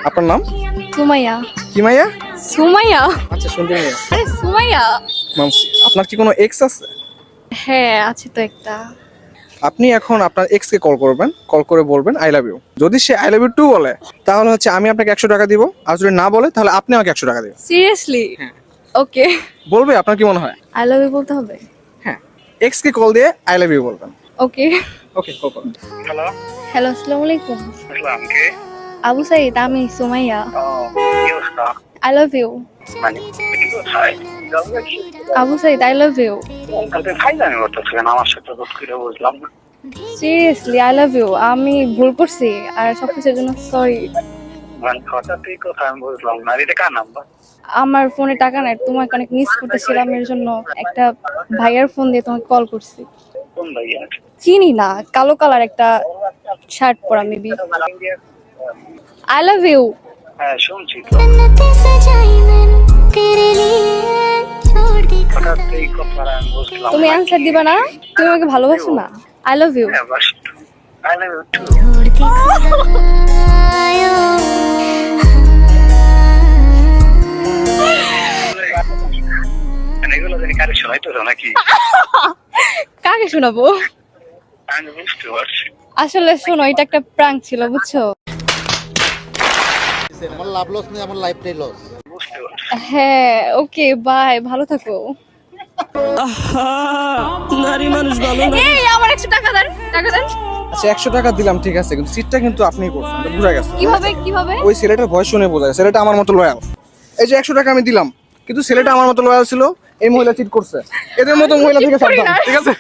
আপনার নাম? সুমাইয়া। কি মাইয়া? সুমাইয়া? আচ্ছা, সুন্দর মাইয়া। আরে সুমাইয়া। মামসি, আপনার কি কোনো এক্স আছে? হ্যাঁ আছে তো একটা। আপনি এখন আপনার এক্স কে কল করবেন, কল করে বলবেন আই লাভ ইউ। যদি say I love you two বলে তাহলে হচ্ছে আমি আপনাকে 100 টাকা দিব, আর যদি না বলে তাহলে আপনি আমাকে 100 টাকা দিবেন। সিরিয়াসলি? ওকে। বলবে? আপনার কি মনে হয়? আই লাভ ইউ বলতে হবে? হ্যাঁ, এক্স কে কল দিয়ে আই লাভ ইউ বলবেন। ওকে। ওকে, কল করুন। হ্যালো, হ্যালো, আসসালামু আলাইকুম। আসসালাম। কে? আবু সাইদ, আমি সুমাইয়া। ও, কি অবস্থা? I love you. মানে কি কোথায়? যাবে কি? Abu Saeed, I love you. কালকে ফাইজলামি করতেছিলেন আমার সাথে, বোধ করে বুঝলাম না। Seriously I love you. আমি ভুল করছি আর সবকিছুর জন্য সরি। মানে হঠাৎই কোথায় আমি বুঝলাম না। এটা কার নাম্বার? আমার ফোনে টাকা নাই, তোমাকে অনেক মিস করতেছিলাম, এর জন্য একটা ভাইয়ার ফোন দিয়ে তোমাকে কল করছি। কোন ভাইয়া? চিনি না, কালো কালার একটা শার্ট পরা মেবি। I love you. হ্যাঁ, শুনছি তো। जन्नतें सजाई मैंने तेरे लिए छोड़ दी হঠাৎই কোথায় আমি বুঝলাম তুমি না। অ্যানসার দিবা না? তুমি আমাকে ভালোবাসো না? I love you. হ্যাঁ, বাস। I love you too. छोड़ दी खुदायो এগুলো জানি কারে শোনাইতো নাকি? কাকে শোনাবো? আমি বুঝতে পারছি। আসলে শোনো, এটা একটা প্র্যাঙ্ক ছিল, বুঝছো? আমার লাভ লস নেই, আমার লাইফটাই লস। বুঝতে পারছি। হ্যাঁ, ওকে বাই, ভালো থাকো। এই আমার 100 টাকা দেন, টাকা দেন। আচ্ছা, 100 টাকা দিলাম, ঠিক আছে, কিন্তু সিটটা কিন্তু আপনিই করছেন, এটা বোঝা গেছে। কিভাবে কিভাবে? ওই ছেলেটার ভয়েস শুনে বোঝা যায় ছেলেটা আমার মতো লয়াল। এই যে 100 টাকা আমি দিলাম, কিন্তু ছেলেটা আমার মতো লয়াল ছিল, এই মহিলা চিট করছে। এদের মতো মহিলা থেকে সাবধান, ঠিক আছে?